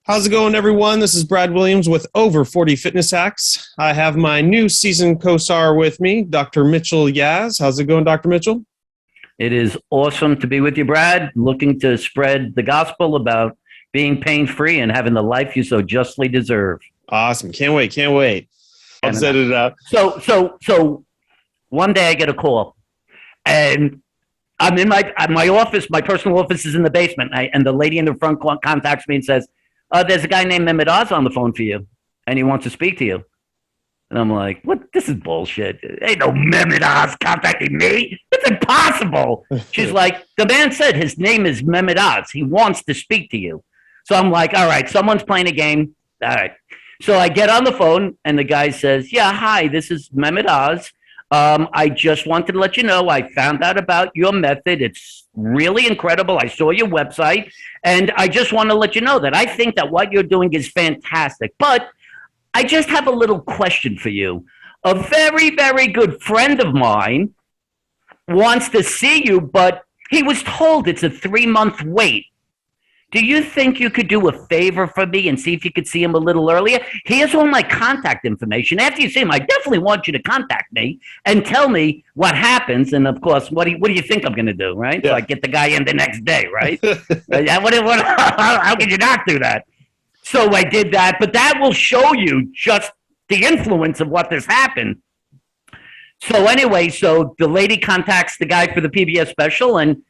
How's it going, everyone? This is Brad Williams with Over 40 Fitness Hacks. I have my new season co-star with me, Dr. Mitchell Yass. How's it going, Dr. Mitchell? It is awesome to be with you, Brad, looking to spread the gospel about being pain-free and having the life you so justly deserve. Awesome. Can't wait. I'll set it up. So one day I get a call, and I'm in my office. My personal office is in the basement, and the lady in the front contacts me and says, there's a guy named Mehmet Oz on the phone for you, and he wants to speak to you. And I'm like, what? This is bullshit. Ain't no Mehmet Oz contacting me. It's impossible. She's like, the man said his name is Mehmet Oz. He wants to speak to you. So I'm like, all right, someone's playing a game. All right. So I get on the phone, and the guy says, yeah, hi, this is Mehmet Oz. I just wanted to let you know I found out about your method. It's really incredible. I saw your website, and I just want to let you know that I think that what you're doing is fantastic. But I just have a little question for you. A very, very good friend of mine wants to see you, but he was told it's a 3-month wait. Do you think you could do a favor for me and see if you could see him a little earlier? He has all my contact information. After you see him, I definitely want you to contact me and tell me what happens. And, of course, what do you think I'm going to do, right? Yeah. So I get the guy in the next day, right? How could you not do that? So I did that. But that will show you just the influence of what has happened. So anyway, so the lady contacts the guy for the PBS special, and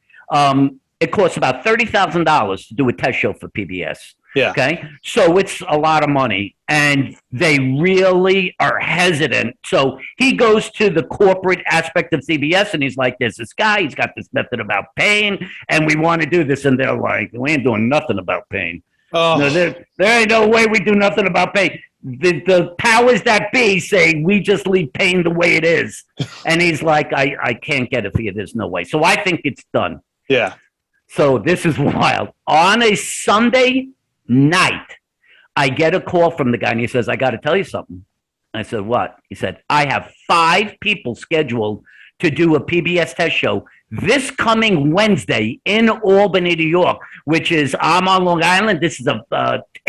it costs about $30,000 to do a test show for PBS. Yeah. Okay. So it's a lot of money, and they really are hesitant. So he goes to the corporate aspect of CBS, and he's like, there's this guy, he's got this method about pain, and we want to do this. And they're like, we ain't doing nothing about pain. Oh. No, there ain't no way we do nothing about pain. The powers that be say we just leave pain the way it is. And he's like, I can't get it for you. There's no way. So I think it's done. Yeah. So this is wild. On a Sunday night, I get a call from the guy, and he says, I got to tell you something. I said, what? He said, I have 5 people scheduled to do a PBS test show this coming Wednesday in Albany, New York, which is, I'm on Long Island. This is a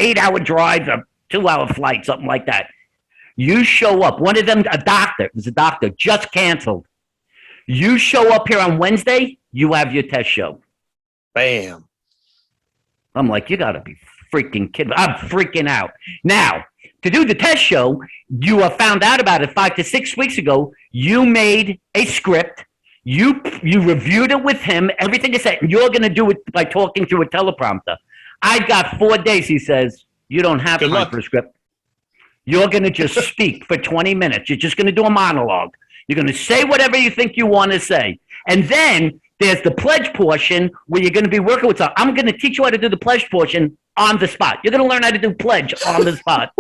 8-hour drive, a 2-hour flight, something like that. You show up. One of them, a doctor, just canceled. You show up here on Wednesday, you have your test show. Bam. I'm like, you got to be freaking kidding. I'm freaking out. Now, to do the test show, you found out about it 5 to 6 weeks ago. You made a script. You reviewed it with him. Everything is said. You're going to do it by talking through a teleprompter. I've got 4 days, he says. You don't have time for a script. You're going to just speak for 20 minutes. You're just going to do a monologue. You're going to say whatever you think you want to say. And then there's the pledge portion where you're going to be working with someone. I'm going to teach you how to do the pledge portion on the spot. You're going to learn how to do pledge on the spot.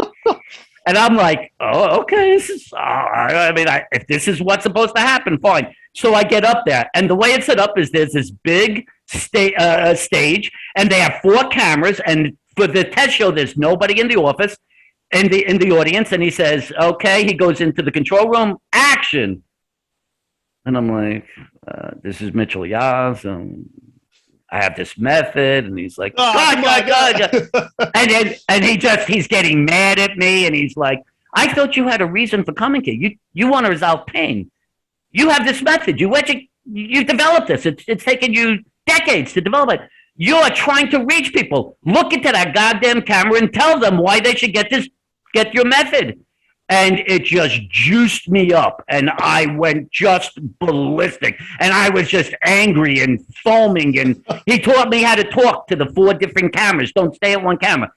And I'm like, oh, okay. This is, if this is what's supposed to happen, fine. So I get up there, and the way it's set up is there's this big stage, and they have 4 cameras. And for the test show, there's nobody in the office, in the audience. And he says, okay. He goes into the control room. Action. And I'm like, this is Mitchell Yass. I have this method. And he's like, God. And he's getting mad at me. And he's like, I thought you had a reason for coming here. You want to resolve pain. You have this method. You developed this. It's taken you decades to develop it. You're trying to reach people. Look into that goddamn camera and tell them why they should get your method. And it just juiced me up, and I went just ballistic, and I was just angry and foaming, and he taught me how to talk to the 4 different cameras. Don't stay at one camera.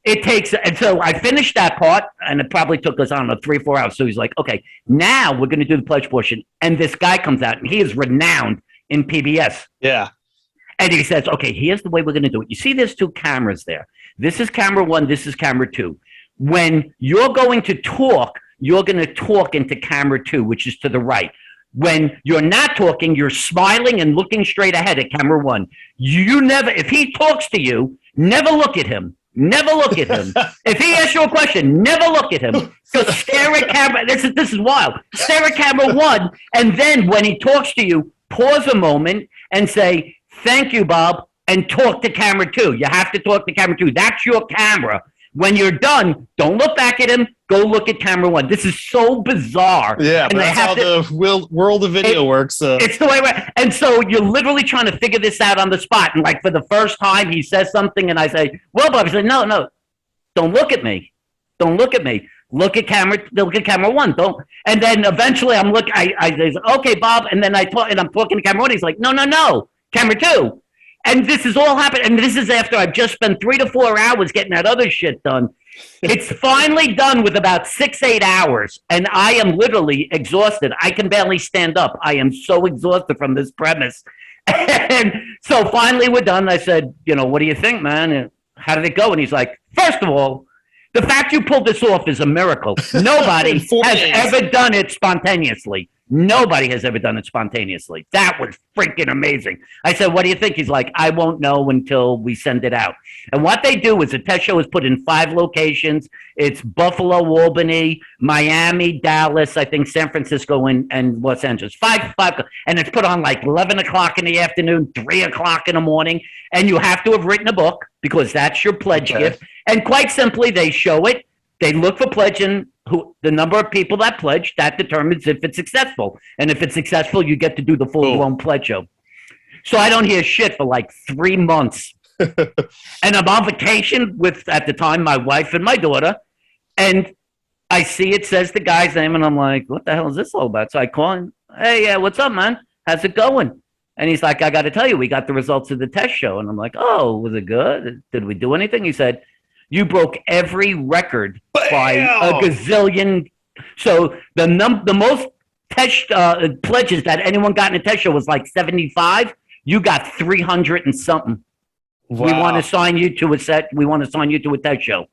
And so I finished that part, and it probably took us, 3 or 4 hours. So he's like, okay, now we're going to do the pledge portion. And this guy comes out, and he is renowned in PBS. Yeah. And he says, okay, here's the way we're going to do it. You see there's 2 cameras there. This is camera 1, this is camera 2. When you're going to talk, you're going to talk into camera 2, which is to the right. When you're not talking, you're smiling and looking straight ahead at camera 1. If he talks to you, never look at him. Never look at him. If he asks you a question, never look at him. Just stare at camera. This is wild. Stare at camera 1, and then when he talks to you, pause a moment and say, thank you, Bob. and talk to camera 2. You have to talk to camera 2. That's your camera. When you're done, don't look back at him. Go look at camera 1. This is so bizarre. Yeah, but that's how the world of video works. It's the way. And so you're literally trying to figure this out on the spot. And like for the first time, he says something, and I say, "Well, Bob," he said, "No, don't look at me. Don't look at me. Look at camera 1. Don't." And then eventually, I say, "Okay, Bob," and then I'm talking to camera 1. He's like, "No, camera 2." And this is all happened. And this is after I've just spent 3 to 4 hours getting that other shit done. It's finally done with about 6-8 hours. And I am literally exhausted. I can barely stand up. I am so exhausted from this premise. And so finally we're done. I said, "What do you think, man? And how did it go?" And he's like, "First of all, the fact you pulled this off is a miracle. Nobody has ever done it spontaneously. Nobody has ever done it spontaneously. That was freaking amazing." I said, "What do you think?" He's like, "I won't know until we send it out." And what they do is the test show is put in 5 locations. It's Buffalo, Albany, Miami, Dallas, I think San Francisco, and Los Angeles. Five, and it's put on like 11 o'clock in the afternoon, 3 o'clock in the morning. And you have to have written a book because that's your pledge gift. And quite simply, they show it. They look for pledging. The number of people that pledge, that determines if it's successful. And if it's successful, you get to do the full-blown pledge show. So I don't hear shit for like 3 months. And I'm on vacation with, at the time, my wife and my daughter. And I see it says the guy's name, and I'm like, "What the hell is this all about?" So I call him. "Hey, what's up, man? How's it going?" And he's like, "I got to tell you, we got the results of the test show." And I'm like, "Oh, was it good? Did we do anything?" He said, "You broke every record by a gazillion." So the most test pledges that anyone got in a test show was like 75. You got 300 and something. Wow. We want to sign you to a test show.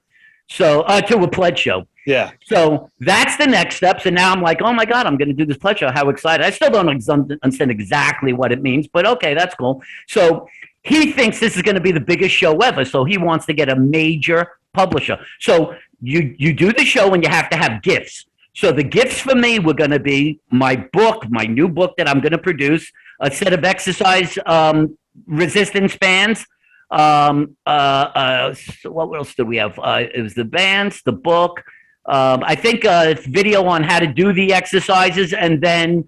So to a pledge show. Yeah. So that's the next steps. And now I'm like, "Oh my God, I'm going to do this pledge show. How excited." I still don't understand exactly what it means, but okay, that's cool. So he thinks this is going to be the biggest show ever. So he wants to get a major publisher. So you do the show and you have to have gifts. So the gifts for me were going to be my book, my new book that I'm going to produce, a set of exercise resistance bands. So what else did we have? It was the bands, the book. I think a video on how to do the exercises. And then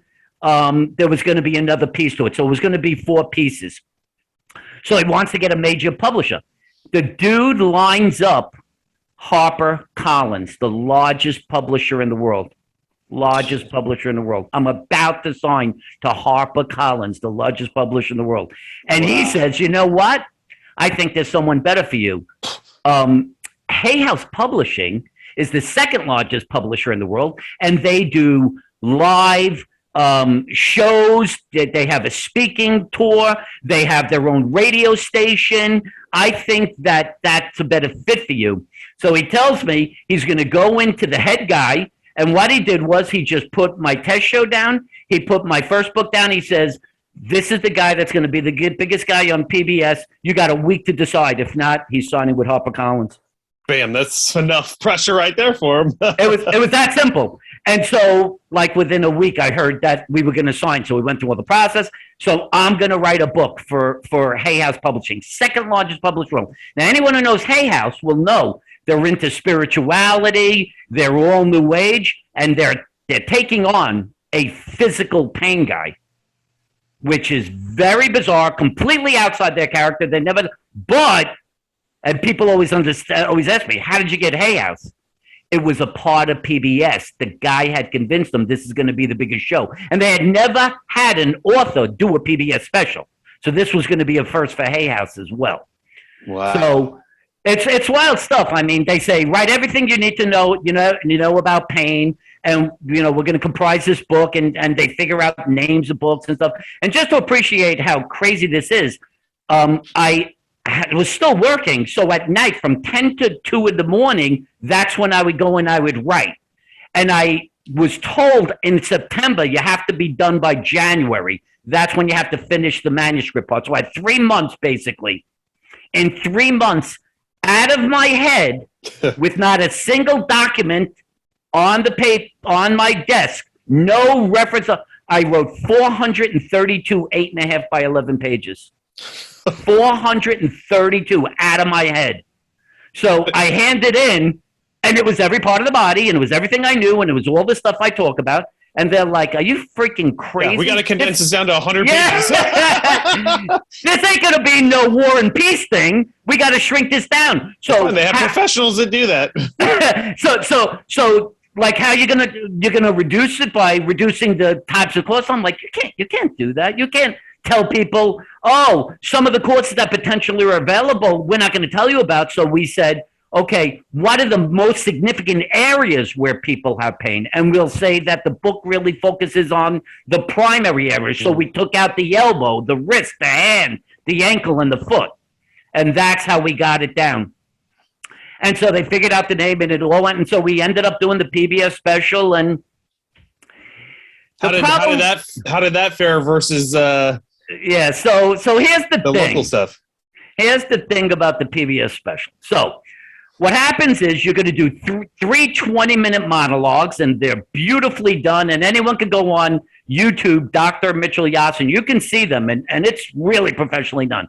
there was going to be another piece to it. So it was going to be 4 pieces. So he wants to get a major publisher. The dude lines up HarperCollins, the largest publisher in the world. I'm about to sign to HarperCollins, the largest publisher in the world. And he says, "You know what? I think there's someone better for you." Hay House Publishing is the second largest publisher in the world, and they do live shows. They have a speaking tour. They have their own radio station. I think that's a better fit for you. So he tells me he's going to go into the head guy. And what he did was he just put my test show down. He put my first book down. He says, "This is the guy that's going to be the biggest guy on PBS. You got a week to decide. If not, he's signing with HarperCollins." Bam, that's enough pressure right there for him. It was that simple. And so, like, within a week, I heard that we were going to sign. So we went through all the process. So I'm going to write a book for Hay House Publishing, second largest publisher. Now, anyone who knows Hay House will know they're into spirituality. They're all new age, and they're taking on a physical pain guy, which is very bizarre, completely outside their character. They never, and people always ask me, "How did you get Hay House?" It was a part of PBS. The guy had convinced them this is going to be the biggest show. And they had never had an author do a PBS special. So this was going to be a first for Hay House as well. Wow. So it's wild stuff. I mean, they say, write everything you need to know, about pain. And, we're going to comprise this book. And they figure out names of books and stuff. And just to appreciate how crazy this is, I was still working. So at night from 10 to 2 in the morning, that's when I would go and I would write. And I was told in September, you have to be done by January. That's when you have to finish the manuscript part. So I had 3 months, basically. In 3 months, out of my head, with not a single document on the paper, on my desk, no reference. I wrote 432 8.5 by 11 pages. 432 out of my head. So I handed in, and it was every part of the body, and it was everything I knew, and it was all the stuff I talk about. And they're like, "Are you freaking crazy? Yeah, we got to condense this down to 100 pages." This ain't going to be no war and peace thing. We got to shrink this down. So they have professionals that do that. So like how you're gonna reduce it by reducing the types of courses? I'm like, you can't do that. You can't tell people, oh, some of the courses that potentially are available, we're not going to tell you about. So we said, okay, what are the most significant areas where people have pain? And we'll say that the book really focuses on the primary areas. So we took out the elbow, the wrist, the hand, the ankle, and the foot. And that's how we got it down. And so they figured out the name, and it all went. And so we ended up doing the PBS special. And how did that fare versus yeah? So here's the thing. Local stuff. Here's the thing about the PBS special. So what happens is you're going to do three 20-minute monologues, and they're beautifully done. And anyone can go on YouTube, Dr. Mitchell Yass, and you can see them. And it's really professionally done.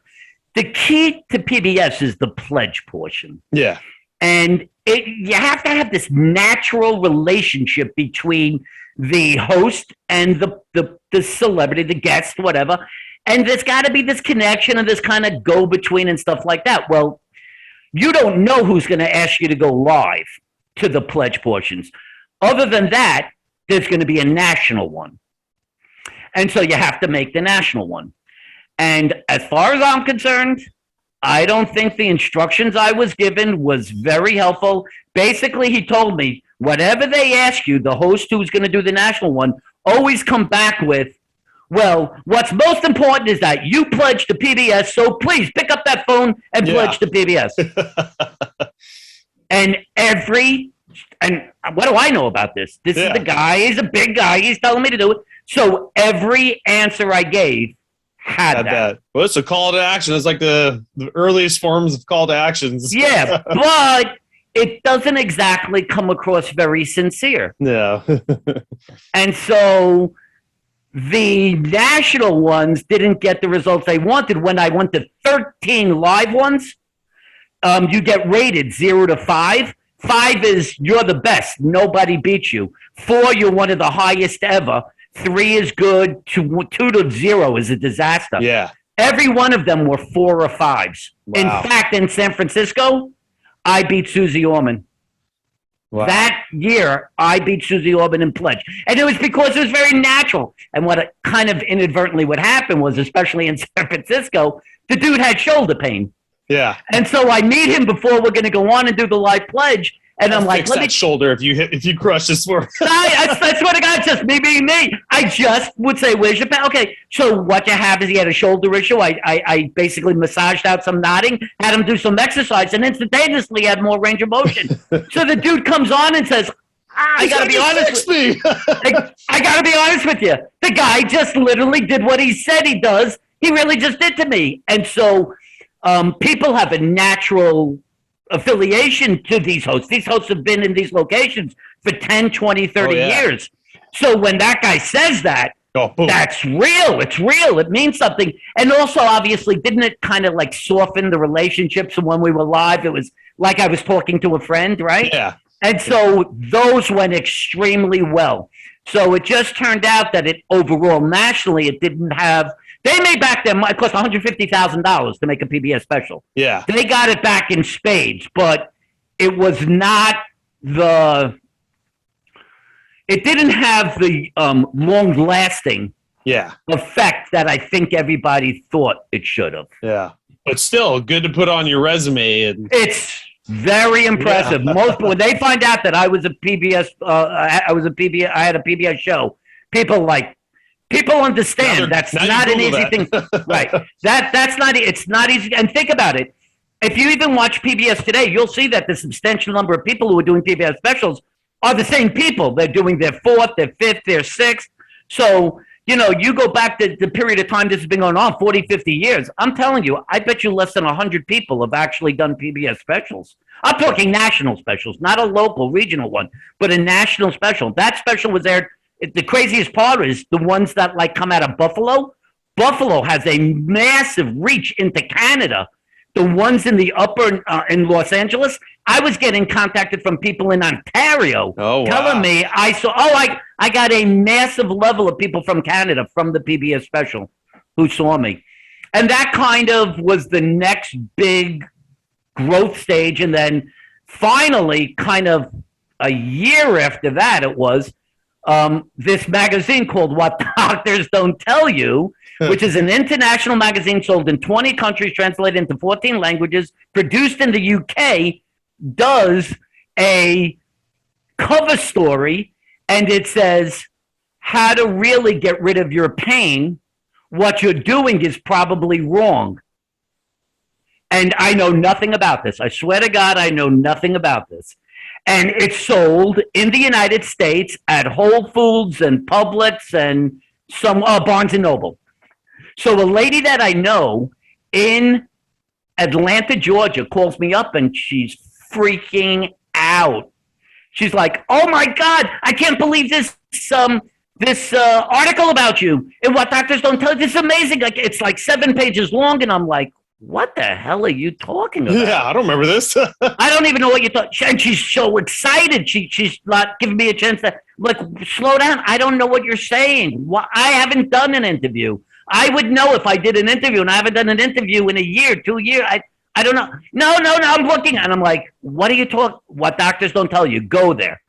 The key to PBS is the pledge portion. Yeah. And you have to have this natural relationship between the host and the celebrity, the guest, whatever. And there's got to be this connection and this kind of go-between and stuff like that. Well, you don't know who's going to ask you to go live to the pledge portions. Other than that, there's going to be a national one. And so you have to make the national one. And as far as I'm concerned, I don't think the instructions I was given was very helpful. Basically, he told me, whatever they ask you, the host who's going to do the national one, always come back with, well, what's most important is that you pledge to PBS, so please pick up that phone and pledge to PBS. And what do I know about this? This is the guy, he's a big guy, he's telling me to do it. So every answer I gave had that. Well, it's a call to action. It's like the earliest forms of call to actions. Yeah, but it doesn't exactly come across very sincere. Yeah. And so the national ones didn't get the results they wanted. When I went to 13 live ones, you get rated 0 to 5. 5 is you're the best. Nobody beats you. 4, you're one of the highest ever. 3 is good. 2 to 0 is a disaster. Yeah. Every one of them were 4 or 5s. Wow. In fact, in San Francisco, I beat Susie Orman. Wow. That year, I beat Susie Orman in pledge. And it was because it was very natural. And what kind of inadvertently would happen was, especially in San Francisco, the dude had shoulder pain. Yeah. And so I meet him before we're going to go on and do the live pledge. And I'm like, let me shoulder if you crush this one. I swear to God, just me being me. I just would say, "Where's your pen?" Okay, so what you have is he had a shoulder issue. I basically massaged out some nodding, had him do some exercise, and instantaneously had more range of motion. So the dude comes on and says, "I got to be honest with you. I got to be honest with you. The guy just literally did what he said he does. He really just did to me." And so people have a natural affiliation to these hosts. These hosts have been in these locations for 10, 20, 30 years. So when that guy says that, that's real. It's real. It means something. And also, obviously, didn't it kind of like soften the relationships? And when we were live, it was like I was talking to a friend, right? Yeah. And so those went extremely well. So it just turned out that overall, nationally, it didn't have. They made back their money. It cost $150,000 to make a PBS special. Yeah. They got it back in spades, but it was not it didn't have the long-lasting effect that I think everybody thought it should have. Yeah. But still, good to put on your resume. It's very impressive. Yeah. When they find out that I was a PBS, I had a PBS show, people understand that's not an easy thing. Right. That's not, it's not easy. And think about it. If you even watch PBS today, you'll see that the substantial number of people who are doing PBS specials are the same people. They're doing their 4th, their 5th, their 6th. So, you go back to the period of time this has been going on, 40, 50 years. I'm telling you, I bet you less than 100 people have actually done PBS specials. I'm talking national specials, not a local, regional one, but a national special. That special was aired. The craziest part is the ones that come out of Buffalo Buffalo has a massive reach into Canada. The ones in the upper in Los Angeles, I was getting contacted from people in Ontario telling me I got a massive level of people from Canada from the PBS special who saw me. And that kind of was the next big growth stage. And then finally, kind of a year after that, it was this magazine called What Doctors Don't Tell You, which is an international magazine sold in 20 countries, translated into 14 languages, produced in the UK, does a cover story, and it says how to really get rid of your pain. What you're doing is probably wrong. And I know nothing about this. I swear to God, I know nothing about this. And it's sold in the United States at Whole Foods and Publix and some Barnes and Noble. So a lady that I know in Atlanta, Georgia, calls me up and she's freaking out. She's like, "Oh my God, I can't believe this article about you and What Doctors Don't Tell You. This is amazing. Like, it's like 7 pages long." And I'm like, "What the hell are you talking about?" Yeah, I don't remember this. I don't even know what you thought. And she's so excited. She's not giving me a chance to, like, slow down. I don't know what you're saying. I haven't done an interview. I would know if I did an interview, and I haven't done an interview in a year, 2 years. I don't know. No, I'm looking. And I'm like, "What are you talking? What Doctors Don't Tell You? Go there."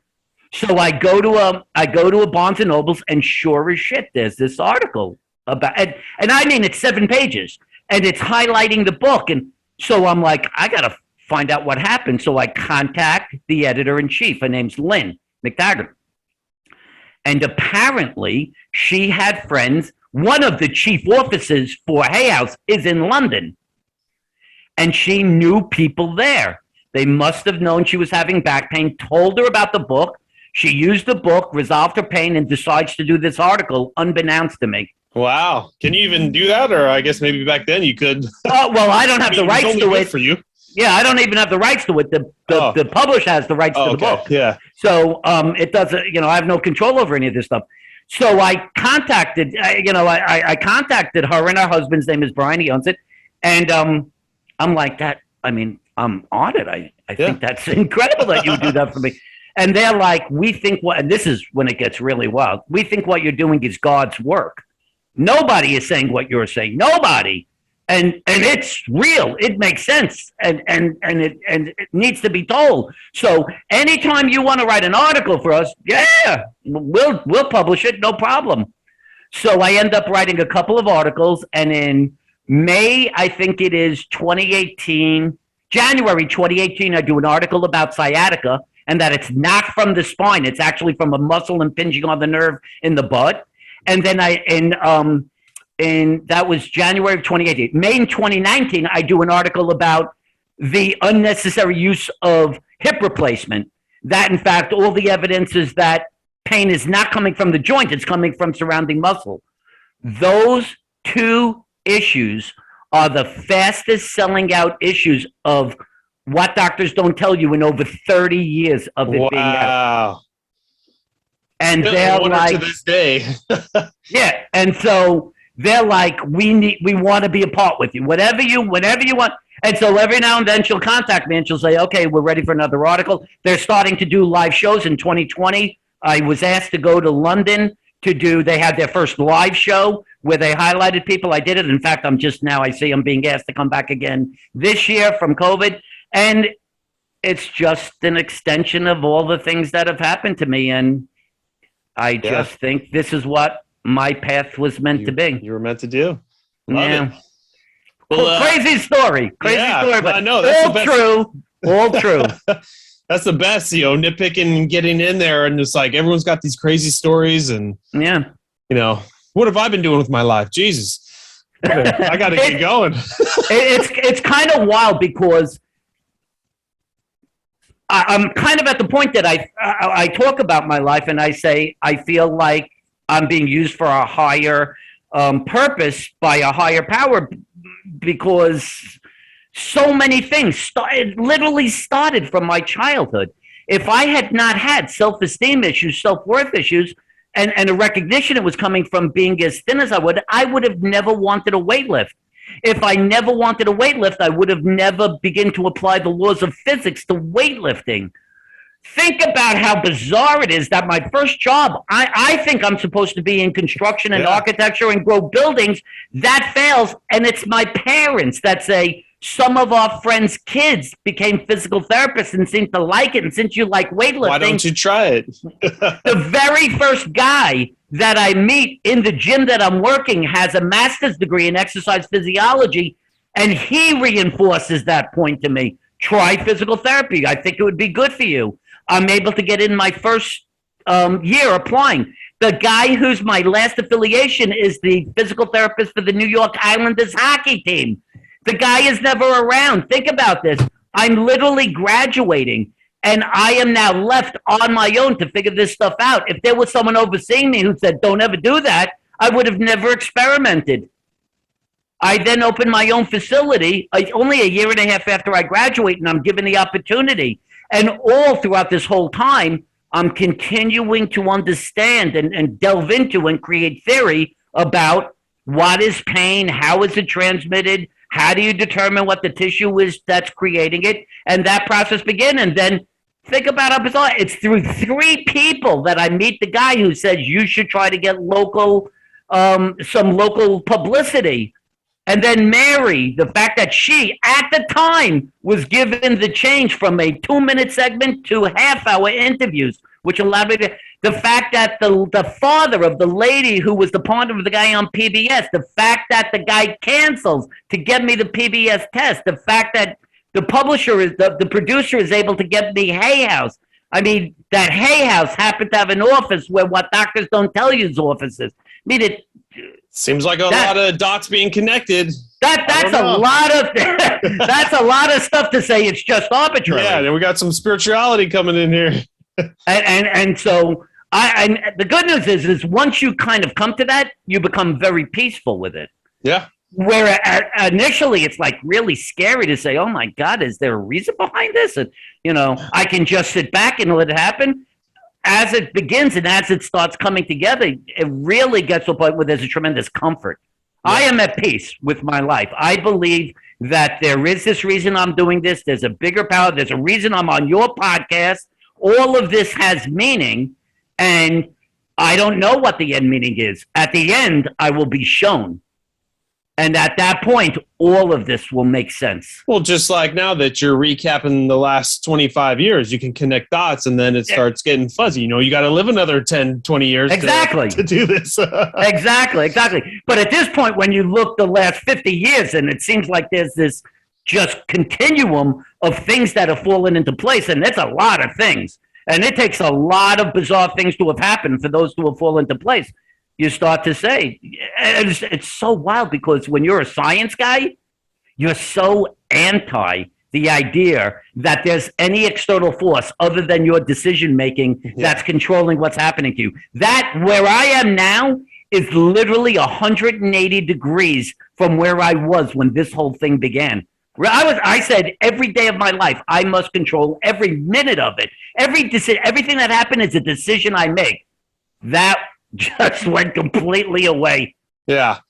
So I go to a Barnes and Nobles, and sure as shit, there's this article about, and I mean, it's 7 pages. And it's highlighting the book. And so I'm like, I got to find out what happened. So I contact the editor-in-chief. Her name's Lynn McTaggart. And apparently she had friends. One of the chief offices for Hay House is in London. And she knew people there. They must have known she was having back pain, told her about the book. She used the book, resolved her pain, and decides to do this article unbeknownst to me. Wow. Can you even do that? Or I guess maybe back then you could. Oh, well, I don't have the rights to it. For you. Yeah, I don't even have the rights to it. The publisher has the rights to the book. Yeah. So it doesn't, I have no control over any of this stuff. So I contacted, I contacted her, and her husband's name is Brian. He owns it. And I'm like, that, I mean, I'm on it. I think that's incredible that you do that for me. And they're like, we think and this is when it gets really wild. We think what you're doing is God's work. Nobody is saying what you're saying. Nobody. And it's real. It makes sense. And it needs to be told. So anytime you want to write an article for us, yeah, we'll publish it, no problem. So I end up writing a couple of articles, and in May, I think it is January 2018, I do an article about sciatica, and that it's not from the spine. It's actually from a muscle impinging on the nerve in the butt. And then that was January of 2018. May in 2019, I do an article about the unnecessary use of hip replacement. That, in fact, all the evidence is that pain is not coming from the joint. It's coming from surrounding muscle. Those 2 issues are the fastest selling out issues of What Doctors Don't Tell You in over 30 years of it being out. Wow. And they're like, to this day. yeah. And so they're like, we want to be a part with you, whatever you want. And so every now and then she'll contact me and she'll say, "Okay, we're ready for another article." They're starting to do live shows in 2020. I was asked to go to London they had their first live show where they highlighted people. I did it. In fact, I see I'm being asked to come back again this year from COVID. And it's just an extension of all the things that have happened to me. And I just think this is what my path was meant to be. You were meant to do. Love it. Well, crazy story. But I know, that's all true. That's the best, nitpicking and getting in there, and it's like everyone's got these crazy stories, and what have I been doing with my life? Jesus, I got to get going. It's kind of wild because I'm kind of at the point that I talk about my life and I say I feel like I'm being used for a higher purpose by a higher power, because so many things literally started from my childhood. If I had not had self-esteem issues, self-worth issues, and a recognition it was coming from being as thin as I would have never wanted a weightlift. If I never wanted a weightlift, I would have never begun to apply the laws of physics to weightlifting. Think about how bizarre it is that my first job, I think I'm supposed to be in construction and architecture and grow buildings. That fails, and it's my parents that say, some of our friends' kids became physical therapists and seem to like it. And since you like weightlifting, why don't you try it? The very first guy that I meet in the gym that I'm working has a master's degree in exercise physiology, and he reinforces that point to me. Try physical therapy. I think it would be good for you. I'm able to get in my first year applying. The guy who's my last affiliation is the physical therapist for the New York Islanders hockey team. The guy is never around. Think about this. I'm literally graduating, and I am now left on my own to figure this stuff out. If there was someone overseeing me who said, don't ever do that, I would have never experimented. I then opened my own facility only a year and a half after I graduate, and I'm given the opportunity. And all throughout this whole time, I'm continuing to understand and delve into and create theory about what is pain, how is it transmitted, how do you determine what the tissue is that's creating it, and that process begin. And then think about how bizarre. It's through 3 people that I meet the guy who says you should try to get some local publicity. And then Mary, the fact that she, at the time, was given the change from a 2-minute segment to half-hour interviews, which allowed me to... The fact that the father of the lady who was the partner of the guy on PBS, the fact that the guy cancels to get me the PBS test, the fact that the publisher is... The producer is able to get me Hay House. I mean, that Hay House happened to have an office where what doctors don't tell you is offices. I mean, it... Seems like a lot of dots being connected. That's a lot of that's a lot of stuff to say it's just arbitrary. Yeah, and we got some spirituality coming in here. and so the good news is once you kind of come to that, you become very peaceful with it. Yeah. Where initially it's like really scary to say, "Oh my God, is there a reason behind this?" And I can just sit back and let it happen. As it begins and as it starts coming together, it really gets to a point where there's a tremendous comfort. Yeah. I am at peace with my life. I believe that there is this reason I'm doing this. There's a bigger power. There's a reason I'm on your podcast. All of this has meaning, and I don't know what the end meaning is. At the end, I will be shown. And at that point, all of this will make sense. Well, just like now that you're recapping the last 25 years, you can connect dots and then it starts getting fuzzy. You got to live another 10, 20 years to do this. Exactly. But at this point, when you look the last 50 years, and it seems like there's this just continuum of things that have fallen into place, and it's a lot of things. And it takes a lot of bizarre things to have happened for those to have fallen into place. You start to say, it's so wild because when you're a science guy, you're so anti the idea that there's any external force other than your decision-making that's controlling what's happening to you. That, where I am now, is literally 180 degrees from where I was when this whole thing began. I said every day of my life, I must control every minute of it. Everything that happened is a decision I make. That just went completely away. Yeah.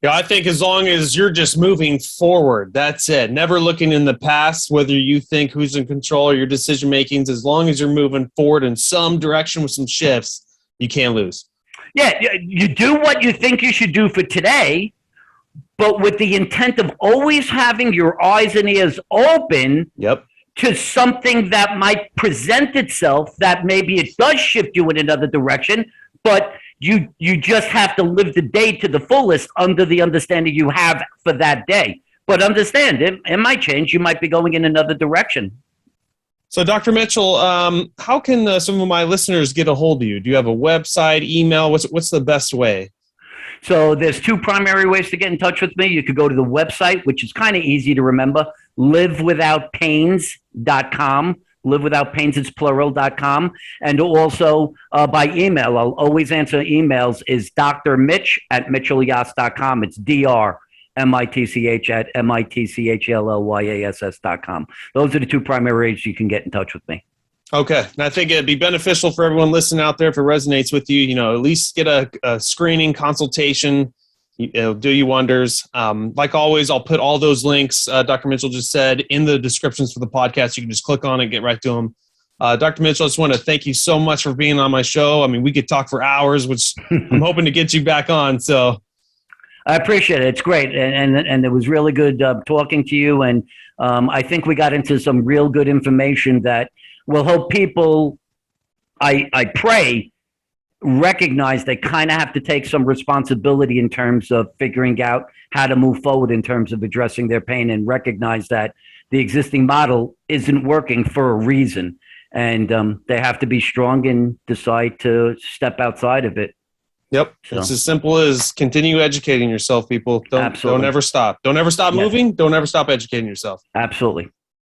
I think as long as you're just moving forward, that's it. Never looking in the past, whether you think who's in control of your decision makings, as long as you're moving forward in some direction with some shifts, you can't lose. Yeah, you do what you think you should do for today, but with the intent of always having your eyes and ears open to something that might present itself, that maybe it does shift you in another direction, but you just have to live the day to the fullest under the understanding you have for that day. But understand, it might change. You might be going in another direction. So, Dr. Mitchell, how can some of my listeners get a hold of you? Do you have a website, email? What's the best way? So there's 2 primary ways to get in touch with me. You could go to the website, which is kind of easy to remember, livewithoutpains.com. Live Without Pains, it's plural.com. And also by email, I'll always answer emails, is drmitch at mitchellyas.com. It's DRMITCH at MITCHELLYASS.com. Those are the 2 primary ways you can get in touch with me. Okay. And I think it'd be beneficial for everyone listening out there if it resonates with you, at least get a screening consultation. It'll do you wonders. Like always, I'll put all those links Dr. Mitchell just said in the descriptions for the podcast. You can just click on it and get right to them. Dr. Mitchell, I just want to thank you so much for being on my show. I mean, we could talk for hours, which I'm hoping to get you back on. So I appreciate it. It's great. And it was really good talking to you. And I think we got into some real good information that will help people, I pray, recognize they kind of have to take some responsibility in terms of figuring out how to move forward in terms of addressing their pain, and recognize that the existing model isn't working for a reason. And they have to be strong and decide to step outside of it. Yep. So. It's as simple as continue educating yourself, people. Don't ever stop. Don't ever stop moving. Don't ever stop educating yourself. Absolutely.